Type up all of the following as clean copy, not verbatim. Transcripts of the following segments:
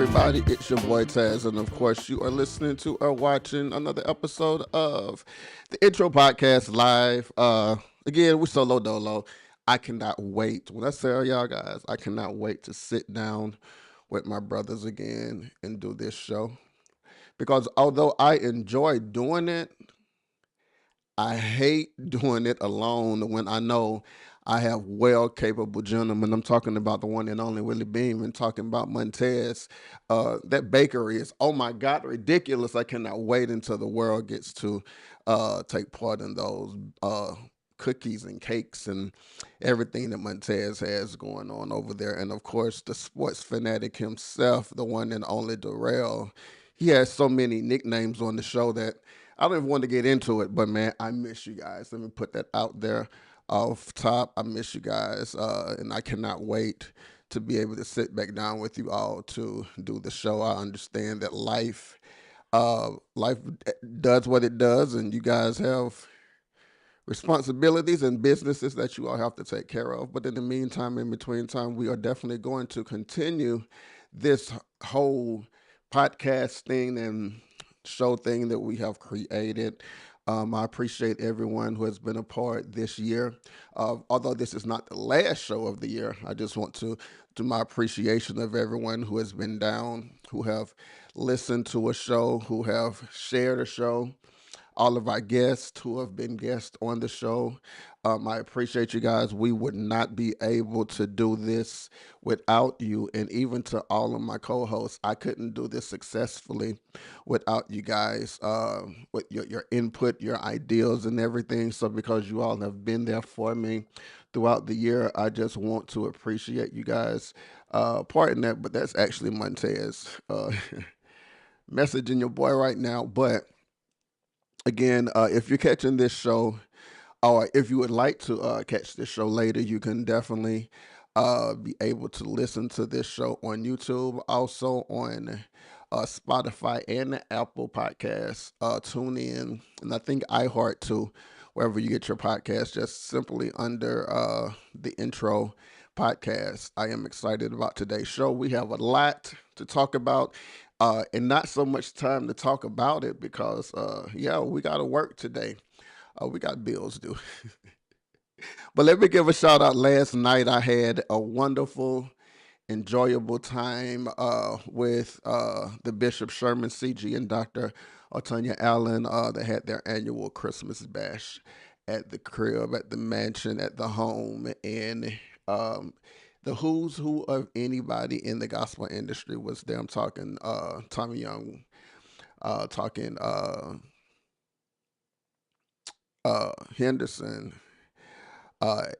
everybody? It's your boy Taz, and of course, you are listening to or watching another episode of the Intro Podcast Live. Again, we're solo dolo. I cannot wait. When I tell y'all guys, I cannot wait to sit down with my brothers again and do this show. Because although I enjoy doing it, I hate doing it alone when I know I have well capable gentlemen. I'm talking about the one and only Willie Beam and talking about Montez. That bakery is, oh my God, ridiculous. I cannot wait until the world gets to take part in those cookies and cakes and everything that Montez has going on over there. And of course, the sports fanatic himself, the one and only Darrell. He has so many nicknames on the show that I don't even want to get into it, but man, I miss you guys. Let me put that out there off top. I miss you guys, and I cannot wait to be able to sit back down with you all to do the show. I understand that life does what it does, and you guys have responsibilities and businesses that you all have to take care of. But in the meantime, in between time, we are definitely going to continue this whole podcast thing and show thing that we have created. I appreciate everyone who has been a part this year. Although this is not the last show of the year, I just want to do my appreciation of everyone who has been down, who have listened to a show, who have shared a show, all of our guests who have been guests on the show. I appreciate you guys. We would not be able to do this without you. And even to all of my co hosts, I couldn't do this successfully without you guys, with your input, your ideas, and everything. So, because you all have been there for me throughout the year, I just want to appreciate you guys. Pardon that, but that's actually Montez messaging your boy right now. But again, if you're catching this show, or if you would like to catch this show later, you can definitely be able to listen to this show on YouTube, also on Spotify and the Apple Podcasts. Tune in, and I think iHeart too, wherever you get your podcast, just simply under the intro podcast. I am excited about today's show. We have a lot to talk about. And not so much time to talk about it because, yeah, we got to work today. We got bills due. But let me give a shout out. Last night I had a wonderful, enjoyable time with the Bishop Sherman CG and Dr. Tanya Allen. They had their annual Christmas bash at the crib, at the mansion, at the home, and the who's who of anybody in the gospel industry was there. I'm talking Tommy Young, talking Henderson,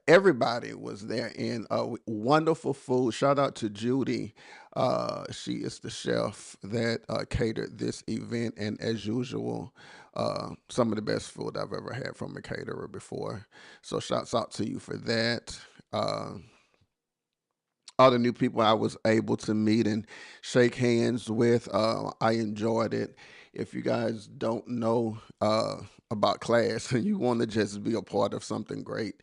everybody was there in wonderful food. Shout out to Judy. She is the chef that catered this event, and as usual, some of the best food I've ever had from a caterer before. So shouts out to you for that. All the new people I was able to meet and shake hands with, I enjoyed it. If you guys don't know about class and you want to just be a part of something great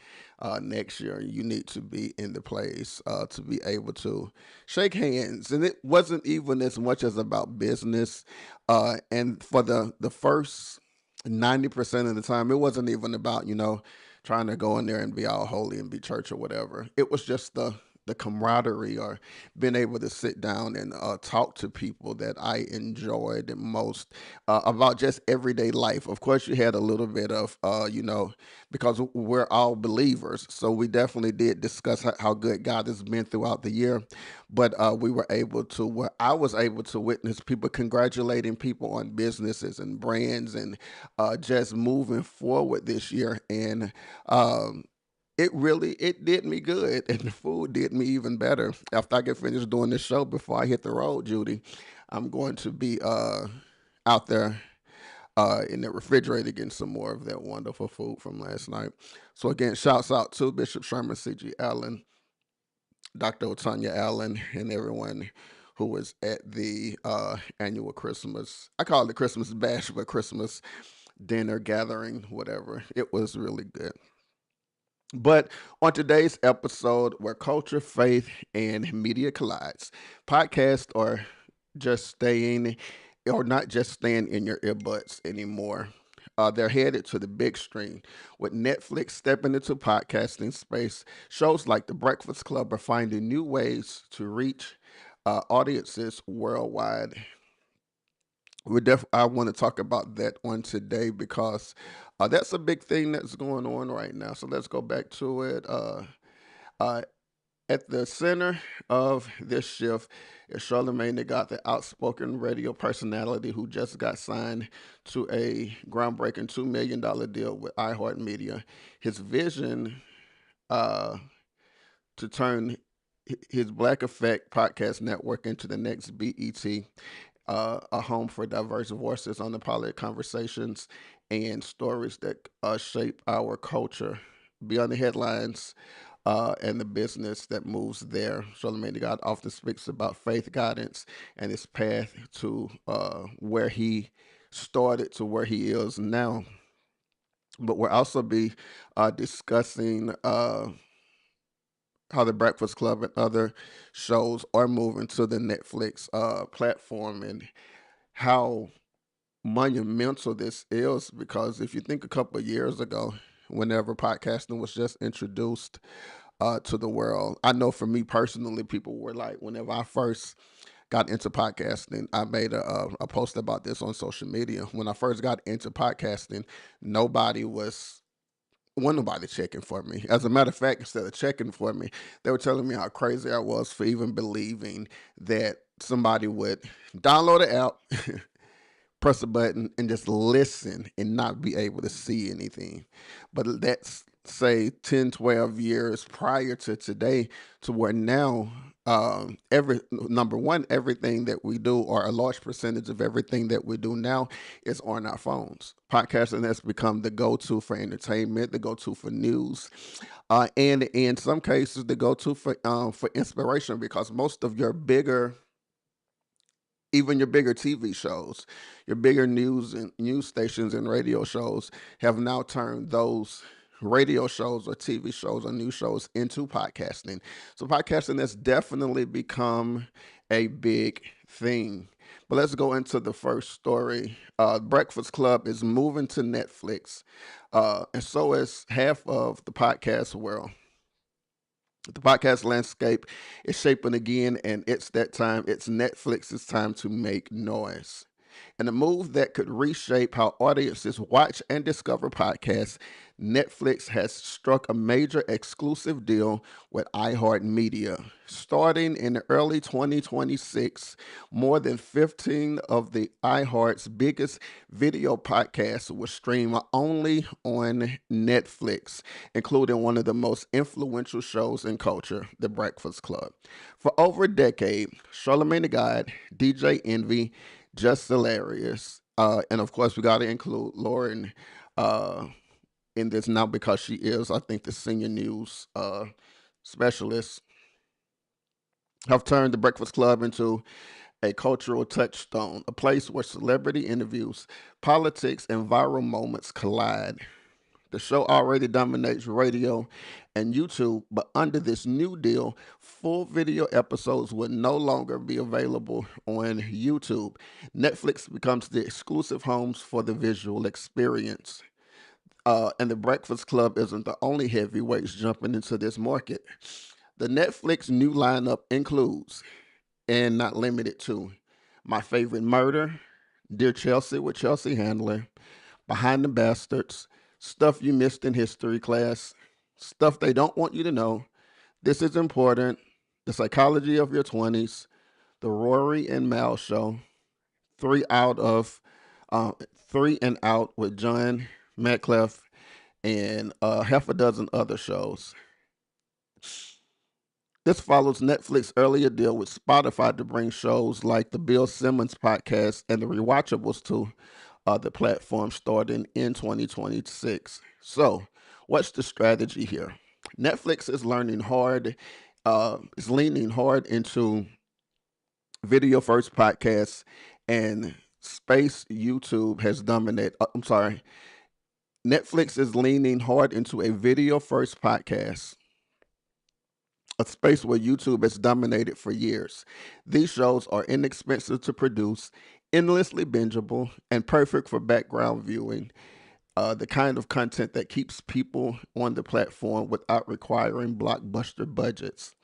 next year, you need to be in the place to be able to shake hands. And it wasn't even as much as about business. And for the first 90% of the time, it wasn't even about, trying to go in there and be all holy and be church or whatever. It was just the camaraderie or being able to sit down and talk to people that I enjoyed the most about just everyday life. Of course, you had a little bit of, because we're all believers. So we definitely did discuss how good God has been throughout the year. But we were able to, where I was able to witness people congratulating people on businesses and brands and just moving forward this year. And it did me good, and the food did me even better. After I get finished doing this show, before I hit the road, Judy, I'm going to be out there in the refrigerator getting some more of that wonderful food from last night. So again, shouts out to Bishop Sherman C.G. Allen, Dr. Otanya Allen, and everyone who was at the annual Christmas. I call it Christmas bash, but Christmas dinner gathering, whatever. It was really good. But on today's episode, where culture, faith, and media collides, podcasts are just staying or not just staying in your earbuds anymore. They're headed to the big screen with Netflix stepping into podcasting space. Shows like The Breakfast Club are finding new ways to reach audiences worldwide. I want to talk about that on today because that's a big thing that's going on right now. So let's go back to it. Uh, at the center of this shift is Charlamagne the God, the outspoken radio personality who just got signed to a groundbreaking $2 million deal with iHeartMedia. His vision uh, to turn his Black Effect podcast network into the next BET, a home for diverse voices on the pilot conversations and stories that shape our culture. Beyond the headlines, and the business that moves there. Charlamagne the God often speaks about faith guidance and his path to where he started to where he is now. But we'll also be discussing how the Breakfast Club and other shows are moving to the Netflix platform and how monumental this is. Because if you think a couple of years ago, whenever podcasting was just introduced to the world. I know for me personally, people were like, whenever I first got into podcasting, I made a post about this on social media. When I first got into podcasting, nobody was nobody checking for me. As a matter of fact, instead of checking for me, they were telling me how crazy I was for even believing that somebody would download an app, press a button and just listen and not be able to see anything. But that's say 10, 12 years prior to today, to where now every number one, everything that we do, or a large percentage of everything that we do now, is on our phones. Podcasting has become the go-to for entertainment, the go-to for news, and in some cases the go-to for inspiration, because most of your bigger, even your bigger TV shows, your bigger news stations and radio shows have now turned those radio shows or TV shows or news shows into podcasting. So podcasting has definitely become a big thing. But let's go into the first story. Breakfast Club is moving to Netflix, and so is half of the podcast world. The podcast landscape is shaping again, and it's that time. It's Netflix's time to make noise. In a move that could reshape how audiences watch and discover podcasts, Netflix has struck a major exclusive deal with iHeartMedia. Starting in early 2026, more than 15 of the iHeart's biggest video podcasts will stream only on Netflix, including one of the most influential shows in culture, The Breakfast Club. For over a decade, Charlamagne the God, DJ Envy, Just Hilarious, and of course we got to include Lauren in this now because she is, I think, the senior news specialist, have turned the Breakfast Club into a cultural touchstone, a place where celebrity interviews, politics, and viral moments collide. The show already dominates radio and YouTube, but under this new deal, full video episodes would no longer be available on YouTube. Netflix becomes the exclusive homes for the visual experience. And the Breakfast Club isn't the only heavyweights jumping into this market. The Netflix new lineup includes, and not limited to, My Favorite Murder, Dear Chelsea with Chelsea Handler, Behind the Bastards, Stuff You Missed in History Class, Stuff They Don't Want You to Know, This Is Important, The Psychology of Your 20s, The Rory and Mal Show, Three Out of Three and Out with John Metcalf, and half a dozen other shows. This follows Netflix's earlier deal with Spotify to bring shows like the Bill Simmons podcast and the Rewatchables to the platform starting in 2026. So, what's the strategy here? Netflix is leaning hard into video first podcasts, and space YouTube has dominated. I'm sorry. Netflix is leaning hard into a video first podcast a space where YouTube has dominated for years. These shows are inexpensive to produce, endlessly bingeable, and perfect for background viewing. The kind of content that keeps people on the platform without requiring blockbuster budgets.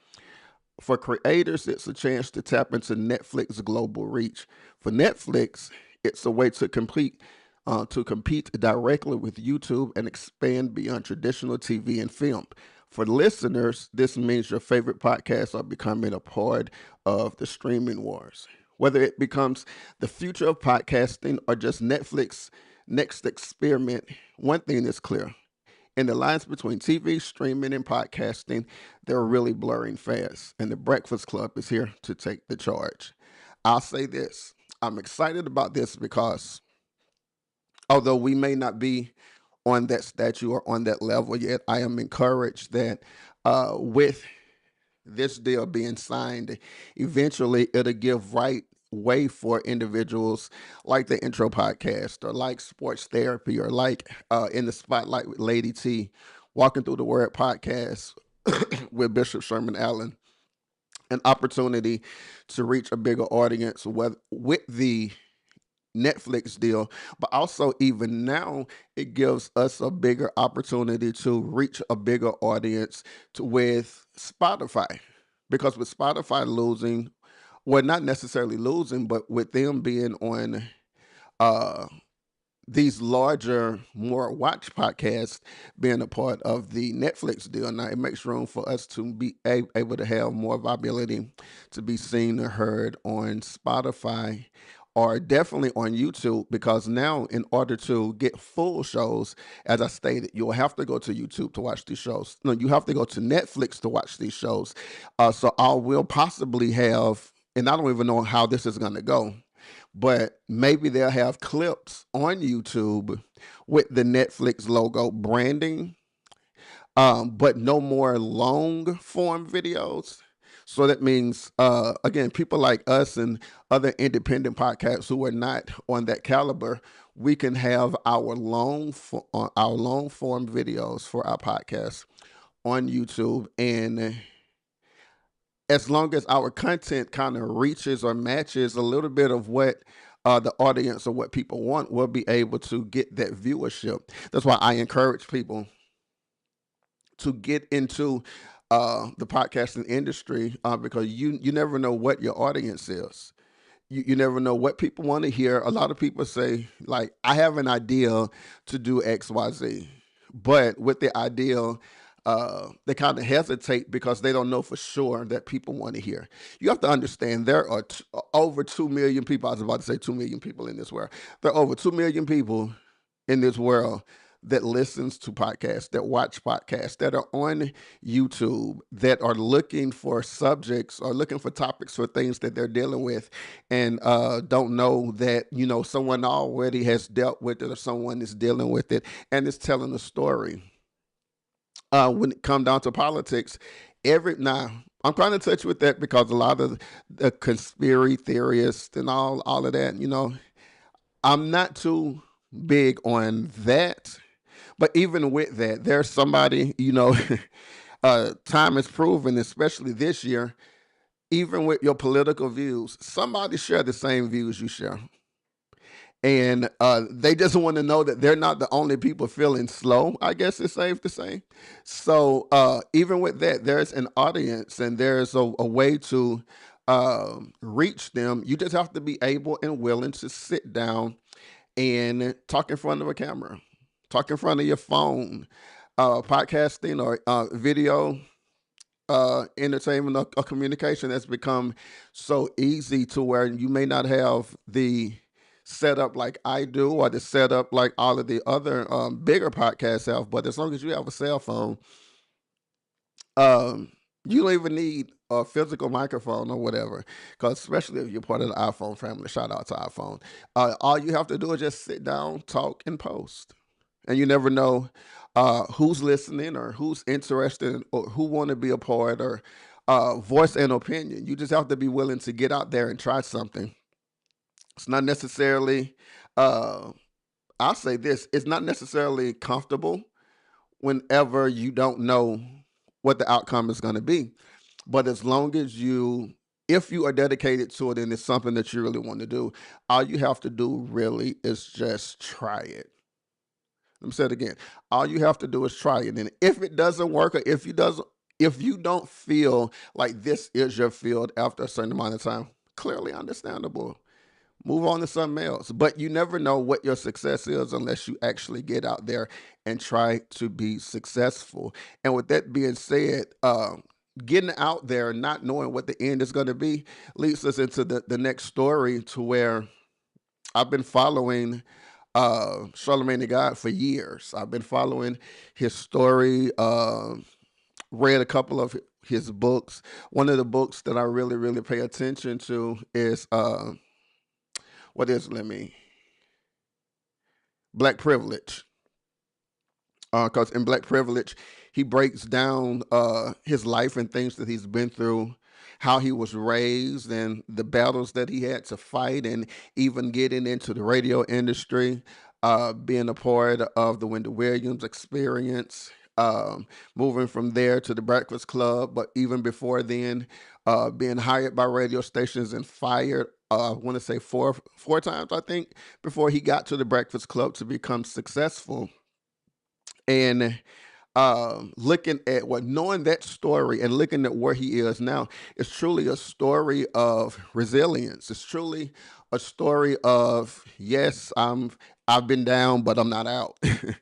For creators, it's a chance to tap into Netflix's global reach. For Netflix, it's a way to compete directly with YouTube and expand beyond traditional TV and film. For listeners, this means your favorite podcasts are becoming a part of the streaming wars. Whether it becomes the future of podcasting or just Netflix's next experiment, one thing is clear. And the lines between TV, streaming, and podcasting, they're really blurring fast. And the Breakfast Club is here to take the charge. I'll say this. I'm excited about this because although we may not be on that statue or on that level yet, I am encouraged that with this deal being signed, eventually it'll give right way for individuals like the intro podcast or like sports therapy or like in the spotlight with Lady T, walking through the word podcast with Bishop Sherman Allen, an opportunity to reach a bigger audience with the Netflix deal, but also even now it gives us a bigger opportunity to reach a bigger audience with Spotify. Because with Spotify losing, well, not necessarily losing, but with them being on uh, these larger, more watch podcasts being a part of the Netflix deal. Now, it makes room for us to be able to have more viability to be seen or heard on Spotify or definitely on YouTube because now, in order to get full shows, as I stated, you'll have to go to YouTube to watch these shows. No, you have to go to Netflix to watch these shows. So I will possibly have, and I don't even know how this is going to go, but maybe they'll have clips on YouTube with the Netflix logo branding, but no more long form videos. So that means, again, people like us and other independent podcasts who are not on that caliber, we can have our long form videos for our podcast on YouTube, and as long as our content kind of reaches or matches a little bit of what the audience or what people want, we'll be able to get that viewership. That's why I encourage people to get into the podcasting industry because you never know what your audience is. You never know what people want to hear. A lot of people say, like, I have an idea to do XYZ, but with the idea, they kind of hesitate because they don't know for sure that people want to hear. You have to understand there are over 2 million people. I was about to say 2 million people in this world. There are over 2 million people in this world that listens to podcasts, that watch podcasts, that are on YouTube, that are looking for subjects or looking for topics for things that they're dealing with, and don't know that someone already has dealt with it or someone is dealing with it and is telling a story. When it comes down to politics, every now I'm trying to touch with that because a lot of the conspiracy theorists and all of that, I'm not too big on that. But even with that, there's somebody, time has proven, especially this year, even with your political views, somebody share the same views you share. And they just want to know that they're not the only people feeling slow, I guess it's safe to say. So even with that, there's an audience and there's a way to reach them. You just have to be able and willing to sit down and talk in front of a camera, talk in front of your phone, podcasting or video entertainment or communication has become so easy to where you may not have the setup like I do or the setup like all of the other bigger podcasts have. But as long as you have a cell phone, you don't even need a physical microphone or whatever. Because especially if you're part of the iPhone family, shout out to iPhone. All you have to do is just sit down, talk, and post. And you never know who's listening or who's interested or who want to be a part or voice an opinion. You just have to be willing to get out there and try something. It's not necessarily, I'll say this, it's not necessarily comfortable whenever you don't know what the outcome is going to be. But as long as if you are dedicated to it and it's something that you really want to do, all you have to do really is just try it. Let me say it again. All you have to do is try it. And if it doesn't work, or if you don't feel like this is your field after a certain amount of time, clearly understandable. Move on to something else. But you never know what your success is unless you actually get out there and try to be successful. And with that being said, getting out there and not knowing what the end is going to be leads us into the next story, to where I've been following Charlamagne the God for years. I've been following his story, read a couple of his books. One of the books that I really, really pay attention to is what is let me Black Privilege. Because in Black Privilege, he breaks down his life and things that he's been through, how he was raised, and the battles that he had to fight, and even getting into the radio industry, being a part of the Wendy Williams experience, moving from there to the Breakfast Club, but even before then, being hired by radio stations and fired. I want to say four times, I think, before he got to the Breakfast Club to become successful. And looking at what knowing that story and looking at where he is now, it's truly a story of resilience. It's truly a story of, yes, I've been down, but I'm not out. A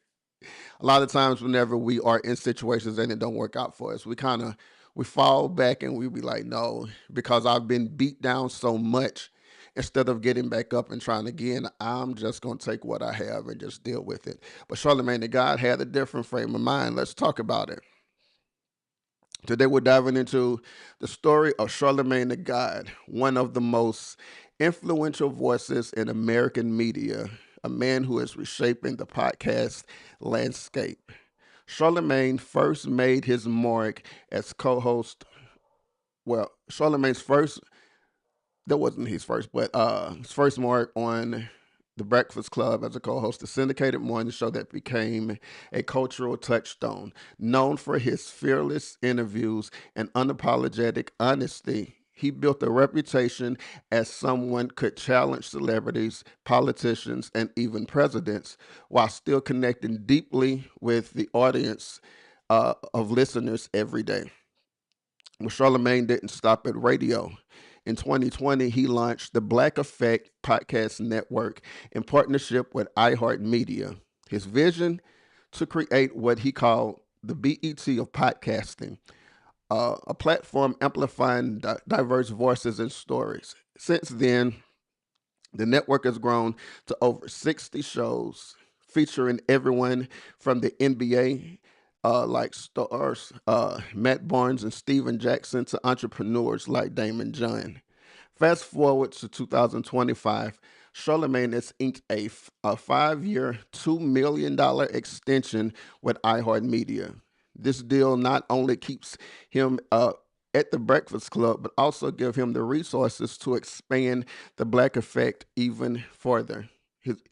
lot of times whenever we are in situations and it don't work out for us, we fall back and we be like, no, because I've been beat down so much. Instead of getting back up and trying again, I'm just gonna take what I have and just deal with it. But Charlamagne the God had a different frame of mind. Let's talk about it. Today we're diving into the story of Charlamagne the God, one of the most influential voices in American media, a man who is reshaping the podcast landscape. Charlamagne first made his mark as co-host. Well, Charlamagne's first that wasn't his first, but his first mark on the Breakfast Club as a co-host, a syndicated morning show that became a cultural touchstone. Known for his fearless interviews and unapologetic honesty, he built a reputation as someone could challenge celebrities, politicians, and even presidents, while still connecting deeply with the audience of listeners every day. Well, Charlamagne didn't stop at radio. In 2020, he launched the Black Effect Podcast Network in partnership with iHeartMedia. His vision, to create what he called the BET of podcasting, a platform amplifying diverse voices and stories. Since then, the network has grown to over 60 shows featuring everyone from the NBA, like stars Matt Barnes and Steven Jackson, to entrepreneurs like Damon John. Fast forward to 2025, Charlamagne has inked a 5-year, $2 million extension with iHeartMedia. This deal not only keeps him at the Breakfast Club, but also give him the resources to expand the Black Effect even further. His,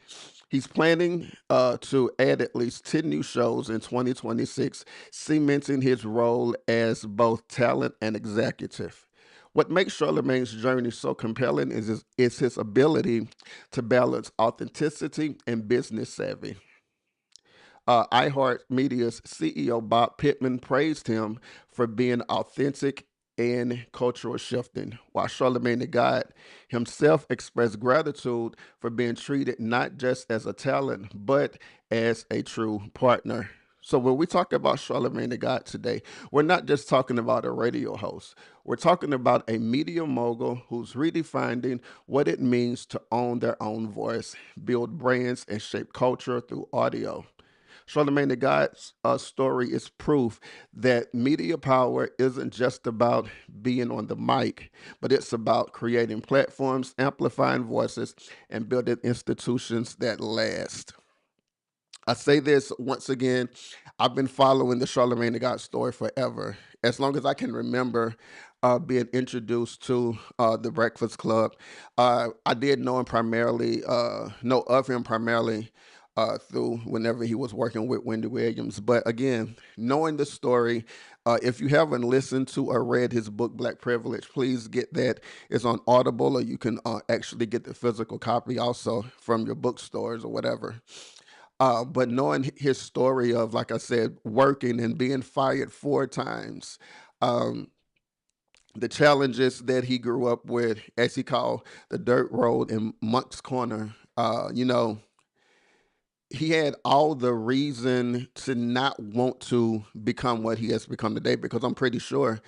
he's planning to add at least 10 new shows in 2026, cementing his role as both talent and executive. What makes Charlamagne's journey so compelling is his ability to balance authenticity and business savvy. iHeartMedia's CEO Bob Pittman praised him for being authentic and cultural shifting, while Charlamagne the God himself expressed gratitude for being treated not just as a talent, but as a true partner. So when we talk about Charlamagne the God today, we're not just talking about a radio host. We're talking about a media mogul who's redefining what it means to own their own voice, build brands, and shape culture through audio. Charlamagne the God's story is proof that media power isn't just about being on the mic, but it's about creating platforms, amplifying voices, and building institutions that last. I say this once again, I've been following the Charlamagne the God story forever. As long as I can remember being introduced to the Breakfast Club, I did know him primarily, know of him primarily through whenever he was working with Wendy Williams. But again, knowing the story, if you haven't listened to or read his book Black Privilege, please get that. It's on Audible, or you can actually get the physical copy also from your bookstores or whatever. But knowing his story of, like I said, working and being fired 4 times, um, the challenges that he grew up with, as he called the dirt road in Monk's Corner, he had all the reason to not want to become what he has become today, because I'm pretty sure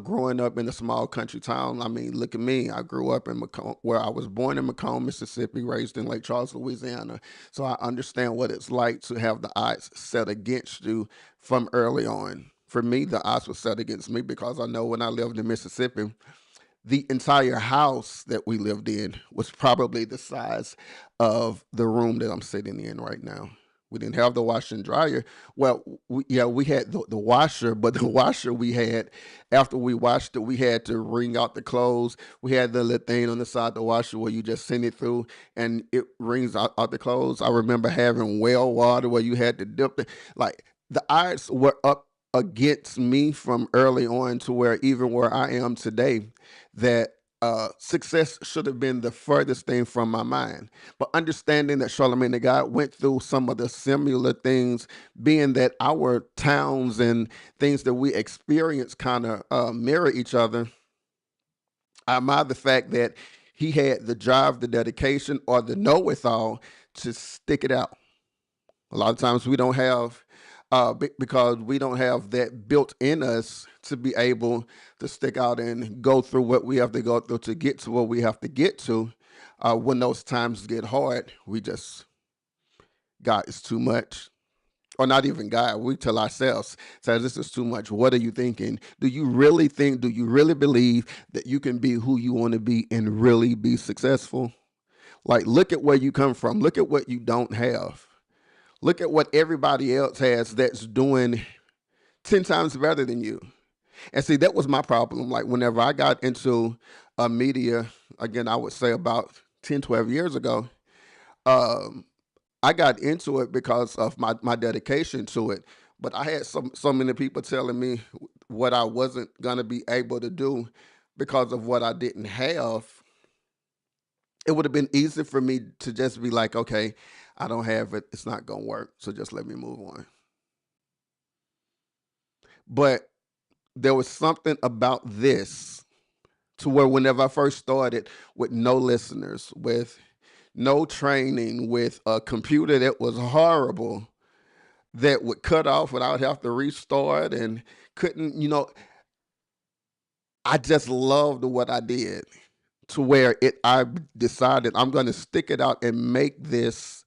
growing up in a small country town, I mean, look at me. I grew up in Macomb, where I was born in Macomb, Mississippi, raised in Lake Charles, Louisiana. So I understand what it's like to have the odds set against you from early on. For me, the odds were set against me because I know when I lived in Mississippi, the entire house that we lived in was probably the size of the room that I'm sitting in right now. We didn't have the washer and dryer. Well, we had the washer, but the washer we had, after we washed it, we had to wring out the clothes. We had the little thing on the side of the washer where you just send it through and it wrings out the clothes. I remember having well water where you had to dip it. Like, the odds were up against me from early on to where even where I am today, that success should have been the furthest thing from my mind. But understanding that Charlamagne the God went through some of the similar things, being that our towns and things that we experience kind of mirror each other, I admire the fact that he had the drive, the dedication, or the know-it-all to stick it out. A lot of times we don't have, because we don't have that built in us to be able to stick out and go through what we have to go through to get to what we have to get to. When those times get hard, we just, God, it's too much. Or not even God, we tell ourselves, say, this is too much. What are you thinking? Do you really think, do you really believe that you can be who you want to be and really be successful? Like, look at where you come from. Look at what you don't have. Look at what everybody else has that's doing 10 times better than you. And see, that was my problem. Like, whenever I got into media, again, I would say about 10, 12 years ago, um, I got into it because of my dedication to it. But I had so many people telling me what I wasn't going to be able to do because of what I didn't have. It would have been easy for me to just be like, okay, I don't have it. It's not going to work. So just let me move on. But there was something about this to where whenever I first started with no listeners, with no training, with a computer that was horrible, that would cut off and I would have to restart and couldn't, I just loved what I did, to where I decided I'm going to stick it out and make this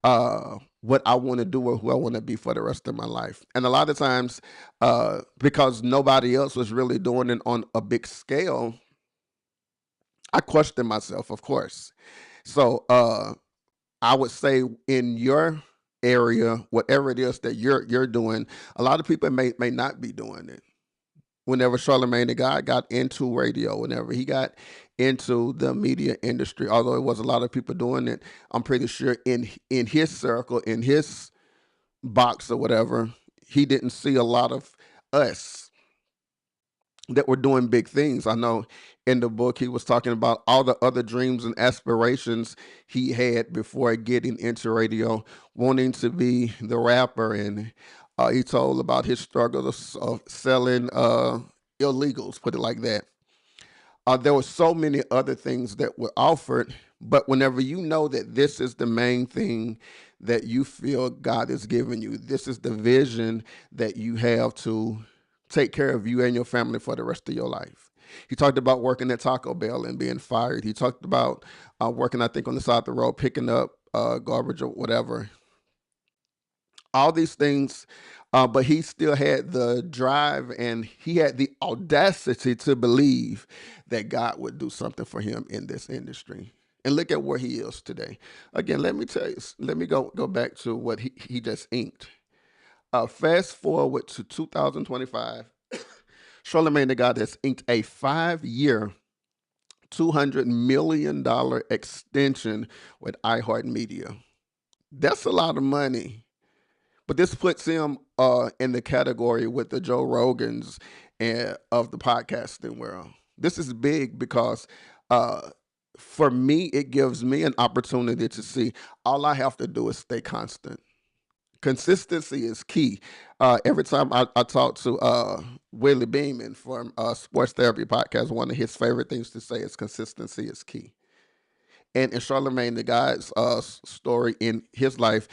what I want to do or who I want to be for the rest of my life. And a lot of times, because nobody else was really doing it on a big scale, I questioned myself, of course. So I would say in your area, whatever it is that you're doing, a lot of people may not be doing it. Whenever Charlamagne the God got into radio, whenever he got into the media industry, although it was a lot of people doing it, I'm pretty sure in his circle, in his box or whatever, he didn't see a lot of us that were doing big things. I know in the book he was talking about all the other dreams and aspirations he had before getting into radio, wanting to be the rapper, and he told about his struggles of selling illegals, put it like that. There were so many other things that were offered, but whenever you know that this is the main thing that you feel God has given you, this is the vision that you have to take care of you and your family for the rest of your life. He talked about working at Taco Bell and being fired. He talked about working, I think, on the side of the road, picking up garbage or whatever. All these things, but he still had the drive and he had the audacity to believe that God would do something for him in this industry. And look at where he is today. Again, let me tell you, let me go back to what he just inked. Fast forward to 2025, Charlamagne the God has inked a 5-year, $200 million extension with iHeartMedia. That's a lot of money. But this puts him in the category with the Joe Rogans and of the podcasting world. This is big because uh, for me, it gives me an opportunity to see all I have to do is stay constant. Consistency is key. Every time I talk to Willie Beeman from Sports Therapy Podcast, one of his favorite things to say is consistency is key. And in Charlamagne the God's story in his life,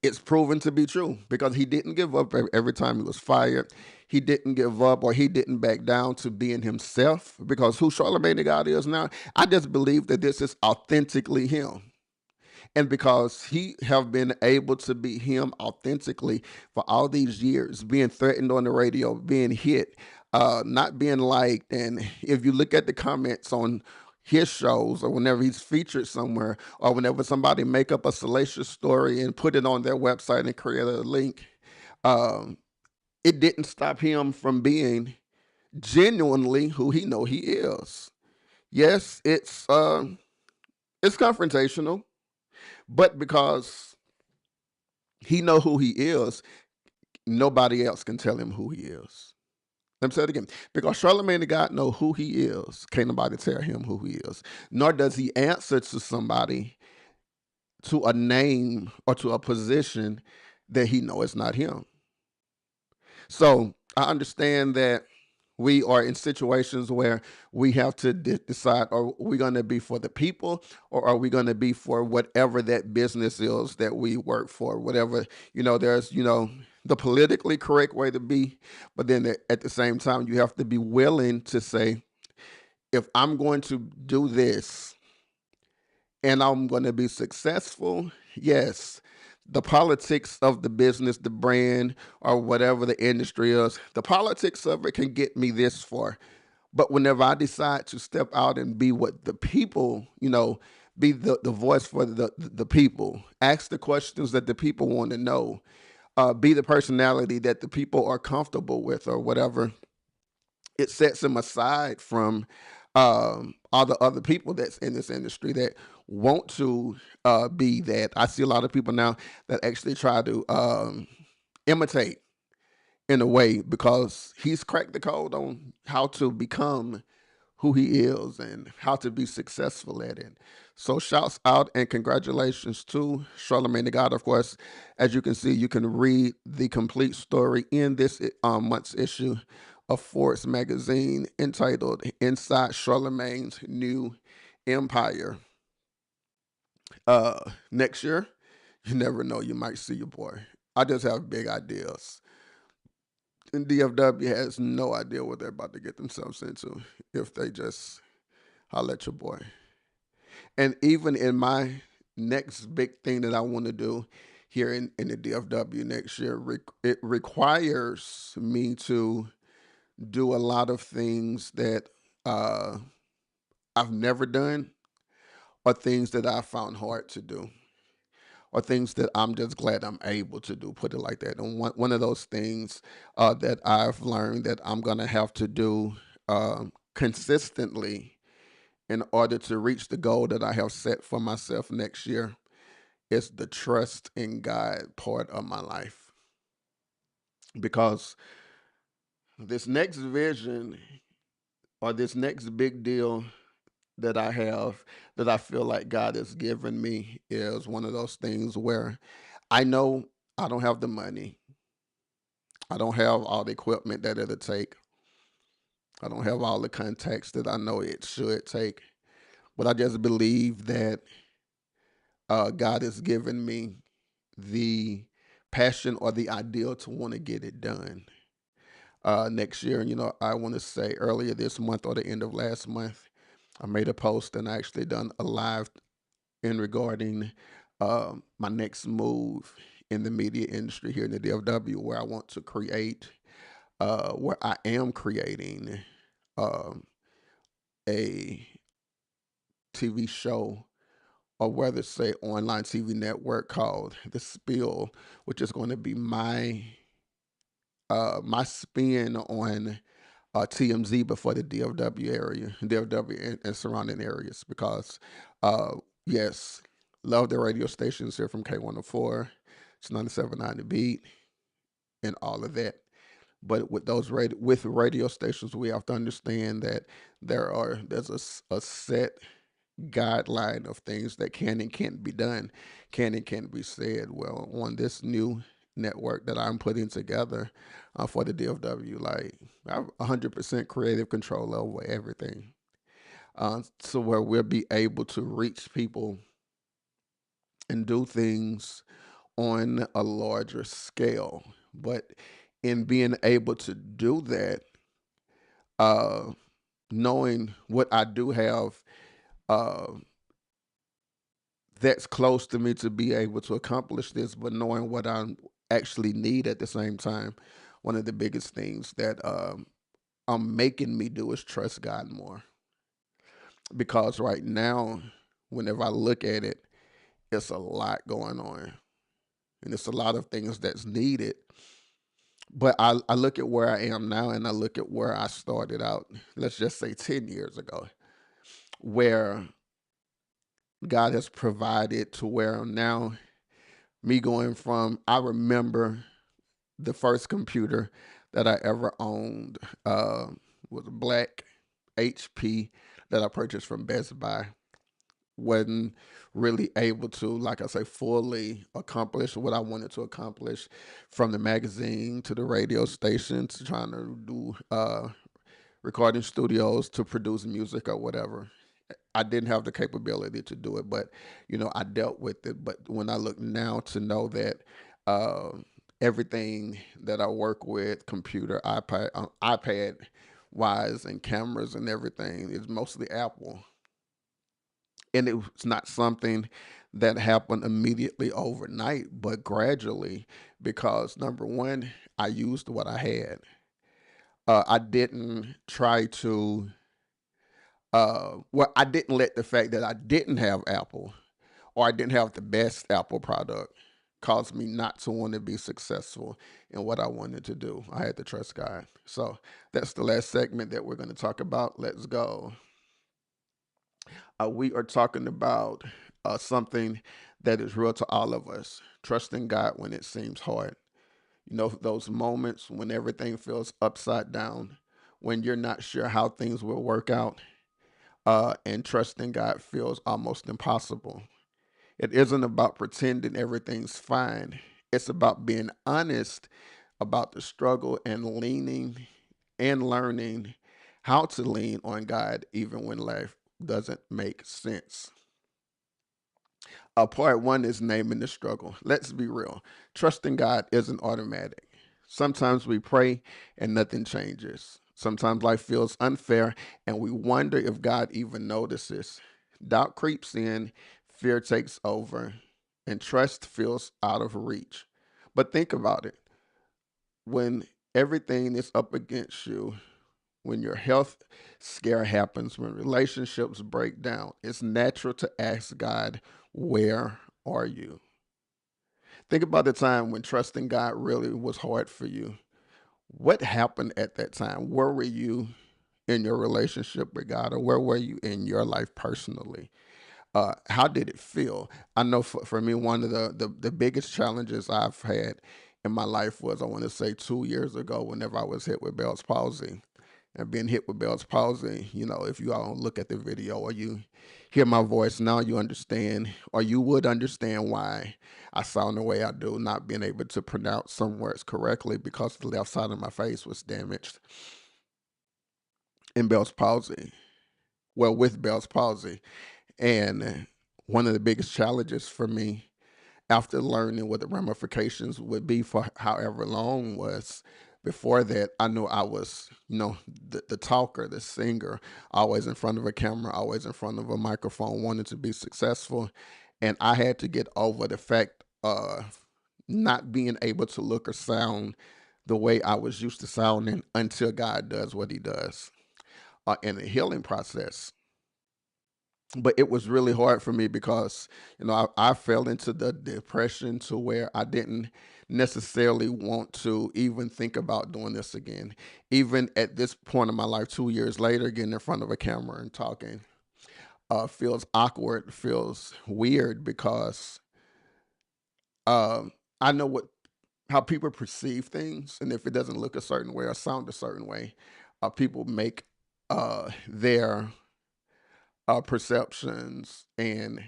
it's proven to be true because he didn't give up every time he was fired. He didn't give up or he didn't back down to being himself because who Charlamagne the God is now, I just believe that this is authentically him. And because he have been able to be him authentically for all these years, being threatened on the radio, being hit, not being liked. And if you look at the comments on his shows or whenever he's featured somewhere or whenever somebody make up a salacious story and put it on their website and create a link, um, it didn't stop him from being genuinely who he know he is. Yes, it's confrontational, but because he know who he is, nobody else can tell him who he is. Let me say it again. Because Charlamagne the God know who he is, can't nobody tell him who he is. Nor does he answer to somebody, to a name or to a position that he know is not him. So I understand that we are in situations where we have to decide, are we going to be for the people or are we going to be for whatever that business is that we work for? Whatever, there's, the politically correct way to be, but then at the same time, you have to be willing to say, if I'm going to do this and I'm going to be successful, yes, the politics of the business, the brand, or whatever the industry is, the politics of it can get me this far. But whenever I decide to step out and be what the people, be the voice for the people, ask the questions that the people want to know, be the personality that the people are comfortable with or whatever, it sets him aside from all the other people that's in this industry that want to be that. I see a lot of people now that actually try to imitate in a way because he's cracked the code on how to become who he is and how to be successful at it. So shouts out and congratulations to Charlamagne the God. Of course, as you can see, you can read the complete story in this month's issue of Forbes magazine entitled Inside Charlamagne's New Empire. Next year, you never know, you might see your boy. I just have big ideas. And DFW has no idea what they're about to get themselves into if they just holler at your boy. And even in my next big thing that I want to do here in the DFW next year, it requires me to do a lot of things that uh, I've never done or things that I found hard to do or things that I'm just glad I'm able to do, put it like that. And one of those things that I've learned that I'm going to have to do consistently in order to reach the goal that I have set for myself next year is the trust in God part of my life. Because this next vision or this next big deal that I have that I feel like God has given me is one of those things where I know I don't have the money. I don't have all the equipment that it'll take. I don't have all the contacts that I know it should take. But I just believe that God has given me the passion or the ideal to want to get it done next year. And, I want to say earlier this month or the end of last month, I made a post and I actually done a live in regarding my next move in the media industry here in the DFW, where I want to create, where I am creating um, a TV show or whether say online TV network called The Spill, which is going to be my spin on TMZ before the DFW area, DFW and surrounding areas. Because yes, Love the radio stations here from K104. It's 97.9 The Beat and all of that. But with with radio stations, we have to understand that there's a set guideline of things that can and can't be done, can and can't be said. Well, on this new network that I'm putting together for the DFW, like I have 100% creative control over everything. So where we'll be able to reach people and do things on a larger scale. But in being able to do that, uh, knowing what I do have uh, that's close to me to be able to accomplish this, but knowing what I actually need at the same time, one of the biggest things that I'm making me do is trust God more. Because right now, whenever I look at it, it's a lot going on. And it's a lot of things that's needed. But I look at where I am now and I look at where I started out, let's just say 10 years ago, where God has provided to where now me going from, I remember the first computer that I ever owned was a black HP that I purchased from Best Buy. Wasn't really able to, like I say, fully accomplish what I wanted to accomplish, from the magazine to the radio station to trying to do recording studios to produce music or whatever. I didn't have the capability to do it, but I dealt with it. But when I look now to know that uh, everything that I work with, computer, iPad wise, and cameras and everything is mostly Apple, and it was not something that happened immediately overnight, but gradually, because number one, I used what I had. I didn't try to well, I didn't let the fact that I didn't have Apple, or I didn't have the best Apple product, cause me not to want to be successful in what I wanted to do. I had to trust God. So that's the last segment that we're going to talk about. Let's go. We are talking about something that is real to all of us, trusting God when it seems hard. Those moments when everything feels upside down, when you're not sure how things will work out, and trusting God feels almost impossible. It isn't about pretending everything's fine. It's about being honest about the struggle and leaning and learning how to lean on God even when life doesn't make sense. Part one is naming the struggle. Let's be real. Trusting God isn't automatic. Sometimes we pray and nothing changes. Sometimes life feels unfair and we wonder if God even notices. Doubt creeps in, fear takes over, and trust feels out of reach. But think about it. When everything is up against you, when your health scare happens, when relationships break down, it's natural to ask God, where are you? Think about the time when trusting God really was hard for you. What happened at that time? Where were you in your relationship with God, or where were you in your life personally? How did it feel? I know for me, one of the biggest challenges I've had in my life was, I want to say, 2 years ago, whenever I was hit with Bell's palsy. And being hit with Bell's palsy, if you all look at the video or you hear my voice now, you understand, or you would understand why I sound the way I do, not being able to pronounce some words correctly because the left side of my face was damaged in Bell's palsy. Well, with Bell's palsy. And one of the biggest challenges for me after learning what the ramifications would be for however long was, before that, I knew I was, the talker, the singer, always in front of a camera, always in front of a microphone, wanted to be successful. And I had to get over the fact of not being able to look or sound the way I was used to sounding until God does what he does in the healing process. But it was really hard for me because I fell into the depression to where I didn't necessarily want to even think about doing this again, even at this point in my life, 2 years later, getting in front of a camera and talking. feels awkward, feels weird because um, I know what how people perceive things, and if it doesn't look a certain way or sound a certain way, people make their perceptions and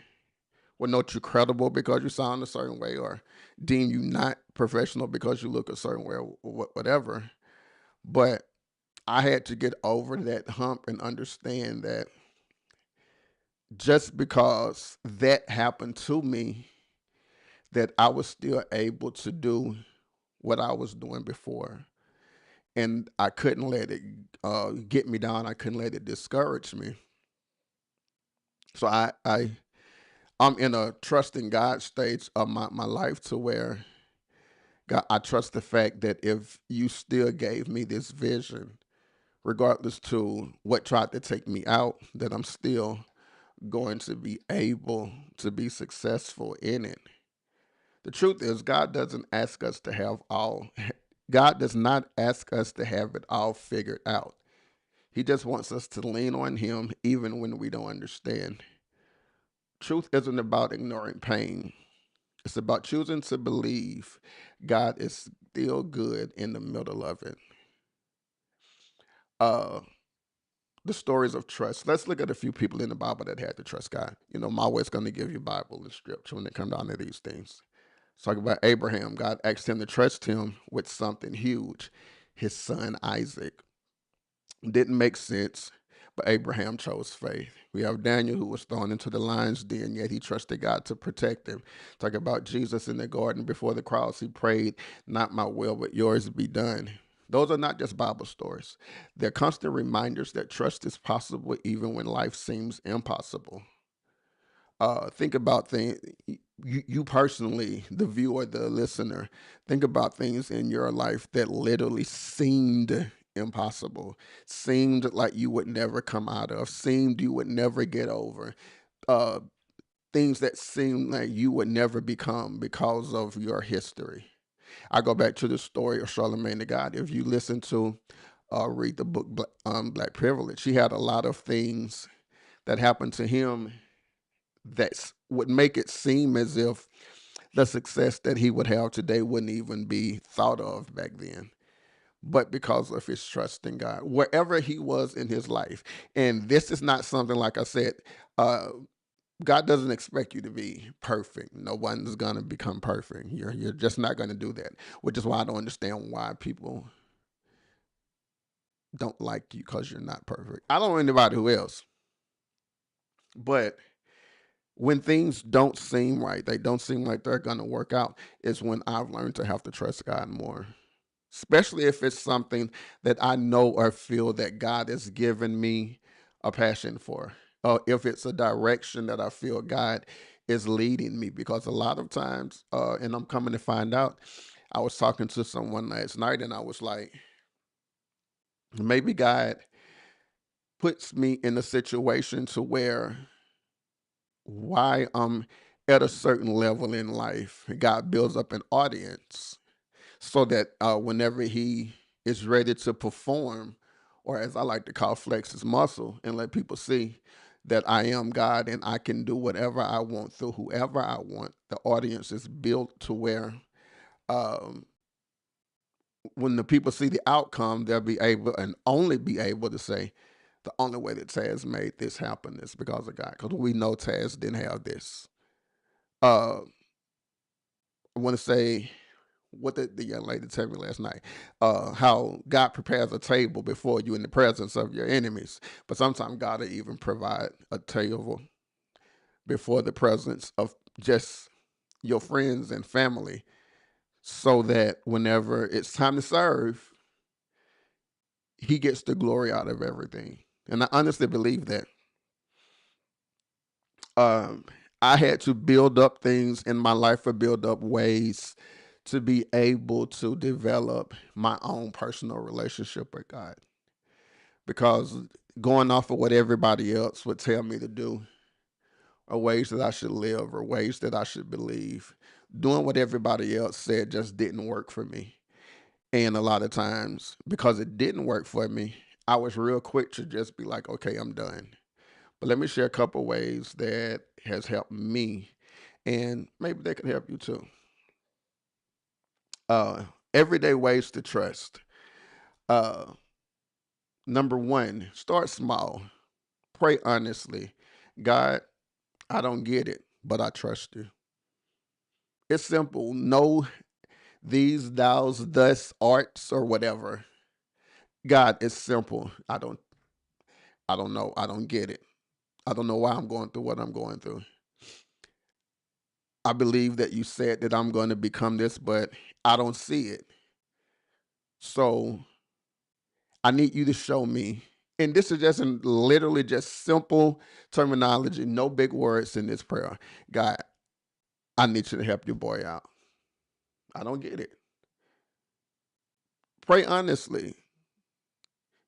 will note you credible because you sound a certain way, or deem you not professional because you look a certain way, or whatever. But I had to get over that hump and understand that just because that happened to me, that I was still able to do what I was doing before. And I couldn't let it get me down. I couldn't let it discourage me. So I'm in a trusting God stage of my life to where God, I trust the fact that if you still gave me this vision, regardless to what tried to take me out, that I'm still going to be able to be successful in it. The truth is, God doesn't ask us to have all, God does not ask us to have it all figured out. He just wants us to lean on Him even when we don't understand. Truth isn't about ignoring pain, it's about choosing to believe God is still good in the middle of it. Uh, the stories of trust. Let's look at a few people in the Bible that had to trust God. You know, I'm always going to give you Bible and scripture when it comes down to these things. Let's talk about Abraham. God asked him to trust him with something huge, his son Isaac. Didn't make sense, but Abraham chose faith. We have Daniel, who was thrown into the lion's den, yet he trusted God to protect him. Talk about Jesus in the garden before the cross. He prayed, "Not my will, but yours be done." Those are not just Bible stories. They're constant reminders that trust is possible even when life seems impossible. Think about things, you personally, the viewer, the listener, think about things in your life that literally seemed impossible, seemed like you would never come out of, seemed you would never get over, uh, things that seemed like you would never become because of your history. I go back to the story of Charlamagne the God. If you listen to, read the book Black Privilege, he had a lot of things that happened to him that would make it seem as if the success that he would have today wouldn't even be thought of back then. But because of his trust in God, wherever he was in his life, and this is not something, like I said, uh, God doesn't expect you to be perfect. No one's gonna become perfect. You're just not gonna do that. Which is why I don't understand why people don't like you because you're not perfect. I don't know anybody who else, but when things don't seem right, they don't seem like they're going to work out, is when I've learned to have to trust God more. Especially if it's something that I know or feel that God has given me a passion for. If it's a direction that I feel God is leading me. Because a lot of times, and I'm coming to find out, I was talking to someone last night and I was like, maybe God puts me in a situation to where why I'm at a certain level in life, God builds up an audience so that whenever He is ready to perform, or as I like to call flex His muscle, and let people see that I am God and I can do whatever I want through whoever I want, the audience is built to where um, when the people see the outcome, they'll be able and only be able to say, the only way that Taz made this happen is because of God. Because we know Taz didn't have this. Uh, I want to say what the young lady told me last night. How God prepares a table before you in the presence of your enemies, but sometimes God will even provide a table before the presence of just your friends and family, so that whenever it's time to serve, He gets the glory out of everything. And I honestly believe that. um, I had to build up things in my life or build up ways to be able to develop my own personal relationship with God. Because going off of what everybody else would tell me to do, or ways that I should live, or ways that I should believe, doing what everybody else said just didn't work for me. And a lot of times, because it didn't work for me, I was real quick to just be like, okay, I'm done. But let me share a couple ways that has helped me, and maybe they can help you too. Everyday ways to trust. Uh, Number one, start small. Pray honestly. God, I don't get it, but I trust you. It's simple. Know these, thous, thus, arts, or whatever. God, it's simple. I don't know. I don't get it. I don't know why I'm going through what I'm going through. I believe that you said that I'm going to become this, but I don't see it. So I need you to show me. And this is just literally just simple terminology, no big words in this prayer. God, I need you to help your boy out. I don't get it. Pray honestly.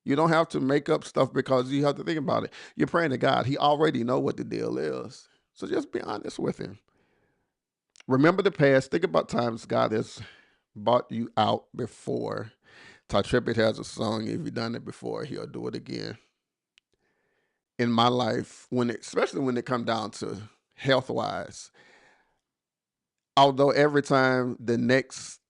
You don't have to make up stuff because you have to think about it. You're praying to God. He already know what the deal is. So just be honest with him. Remember the past. Think about times God has brought you out before. Ty Trippett has a song, if you've done it before, he'll do it again. In my life, especially when it comes down to health wise, although every time the next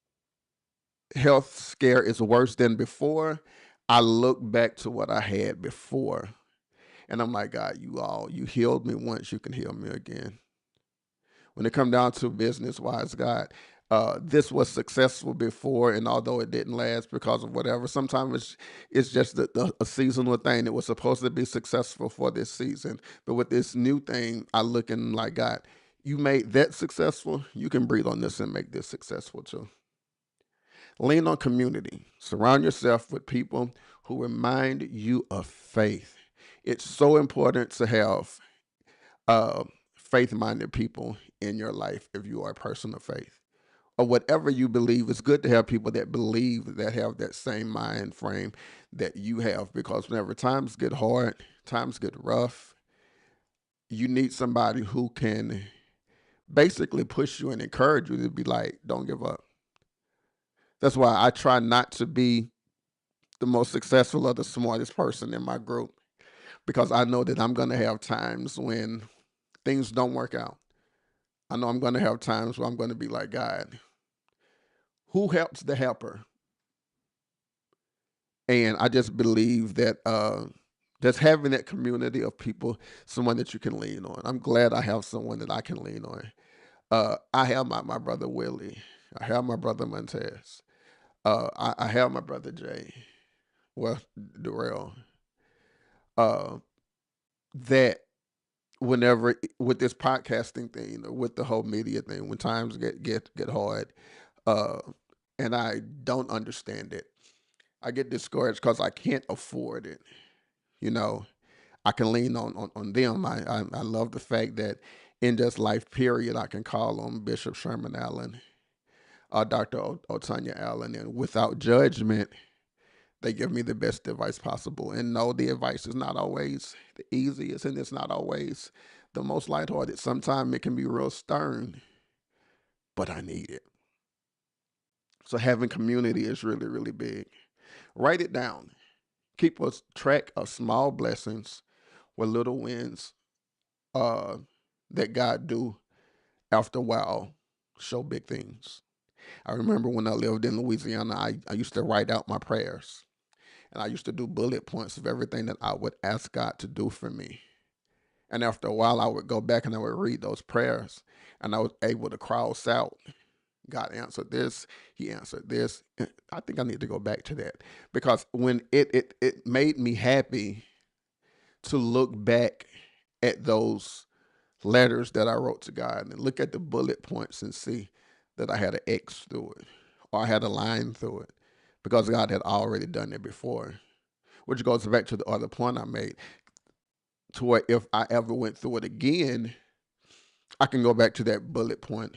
health scare is worse than before, I look back to what I had before. And I'm like, God, you healed me once, you can heal me again. When it come down to business wise, God, this was successful before, and although it didn't last because of whatever, sometimes it's just a seasonal thing. It was supposed to be successful for this season, but with this new thing, I looking like, God, you made that successful. You can breathe on this and make this successful too. Lean on community. Surround yourself with people who remind you of faith. It's so important to have uh, faith-minded people in your life if you are a person of faith or whatever you believe. It's good to have people that believe, that have that same mind frame that you have, because whenever times get hard, times get rough, you need somebody who can basically push you and encourage you to be like, don't give up. That's why I try not to be the most successful or the smartest person in my group, because I know that I'm going to have times when things don't work out. I know I'm going to have times where I'm going to be like, God, who helps the helper? And I just believe that just having that community of people, someone that you can lean on. I'm glad I have someone that I can lean on. I have my brother Willie. I have my brother Montez. I have my brother Jay. Well, Darrell. Uh, that whenever with this podcasting thing or with the whole media thing, when times get hard, uh, and I don't understand it, I get discouraged because I can't afford it. You know, I can lean on them. I love the fact that in this life period, I can call on Bishop Sherman Allen, Dr. Otanya Allen, and without judgment, they give me the best advice possible. And no, the advice is not always the easiest, and it's not always the most lighthearted. Sometimes it can be real stern, but I need it. So having community is really, really big. Write it down. Keep a track of small blessings with little wins uh, that God do after a while show big things. I remember when I lived in Louisiana, I used to write out my prayers. And I used to do bullet points of everything that I would ask God to do for me. And after a while, I would go back and I would read those prayers. And I was able to cross out, God answered this, He answered this. I think I need to go back to that. Because when it made me happy to look back at those letters that I wrote to God and look at the bullet points and see that I had an X through it or I had a line through it because God had already done it before. Which goes back to the other point I made, to where if I ever went through it again, I can go back to that bullet point,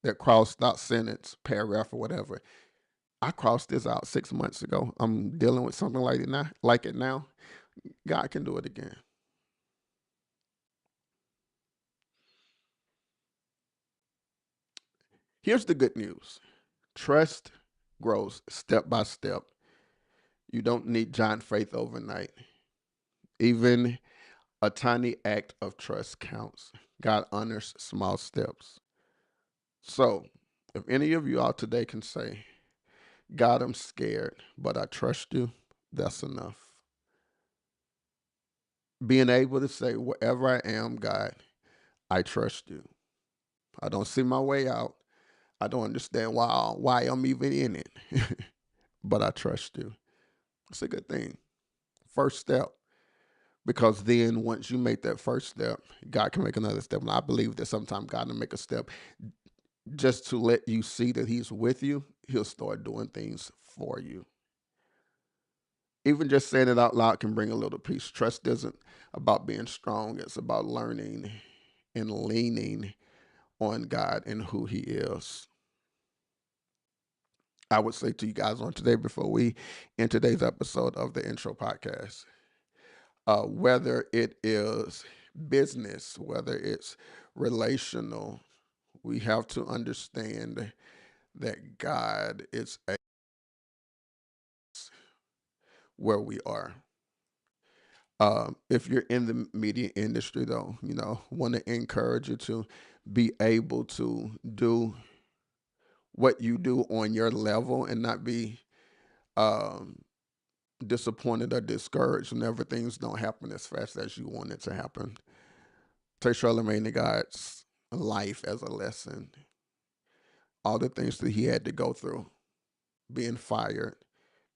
that crossed out sentence, paragraph, or whatever. I crossed this out 6 months ago. I'm dealing with something like it now. God can do it again. Here's the good news: trust grows step by step. You don't need giant faith overnight. Even A tiny act of trust counts. God honors small steps. So, if any of you out today can say, God, I'm scared, but I trust you, that's enough. Being able to say, wherever I am, God, I trust you. I don't see my way out. I don't understand why I'm even in it, but I trust you. It's a good thing. First step. Because then once you make that first step, God can make another step. And I believe that sometimes God will make a step just to let you see that He's with you. He'll start doing things for you. Even just saying it out loud can bring a little peace. Trust isn't about being strong, it's about learning and leaning on God and who He is. I would say to you guys on today, before we end today's episode of the intro podcast, whether it is business, whether it's relational, we have to understand that God is where we are. If you're in the media industry, though, want to encourage you to be able to do what you do on your level and not be um, disappointed or discouraged whenever things don't happen as fast as you want it to happen. Take Charlamagne the God's life as a lesson. All the things that he had to go through, being fired,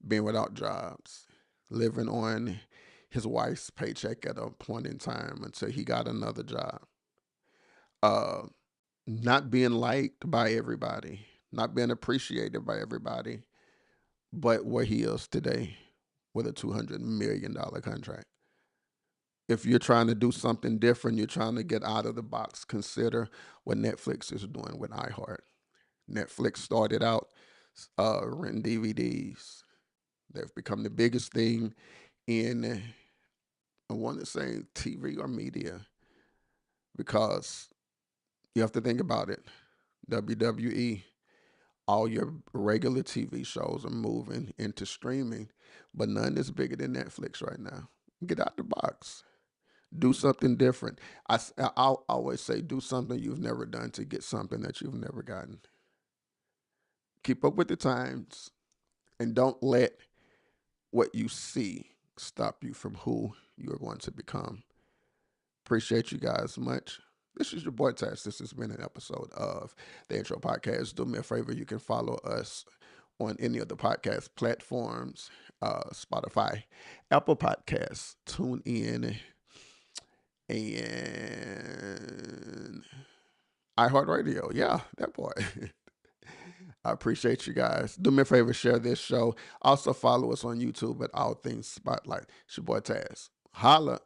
being without jobs, living on his wife's paycheck at a point in time until he got another job. Uh, Not being liked by everybody, not being appreciated by everybody, but where he is today with a $200 million contract. If you're trying to do something different, you're trying to get out of the box, consider what Netflix is doing with iHeart. Netflix started out renting DVDs. They've become the biggest thing in, I want to say, TV or media, because you have to think about it. WWE, all your regular TV shows are moving into streaming, but none is bigger than Netflix right now. Get out the box. Do something different. I'll always say, do something you've never done to get something that you've never gotten. Keep up with the times and don't let what you see stop you from who you're going to become. Appreciate you guys much. This is your boy Tess. This has been an episode of the Intro Podcast. Do me a favor, you can follow us on any of the podcast platforms, Spotify, Apple Podcasts, Tune In, and iHeartRadio. Yeah, that part. I appreciate you guys. Do me a favor, share this show. Also follow us on YouTube at All Things Spotlight. It's your boy Taz. Holla.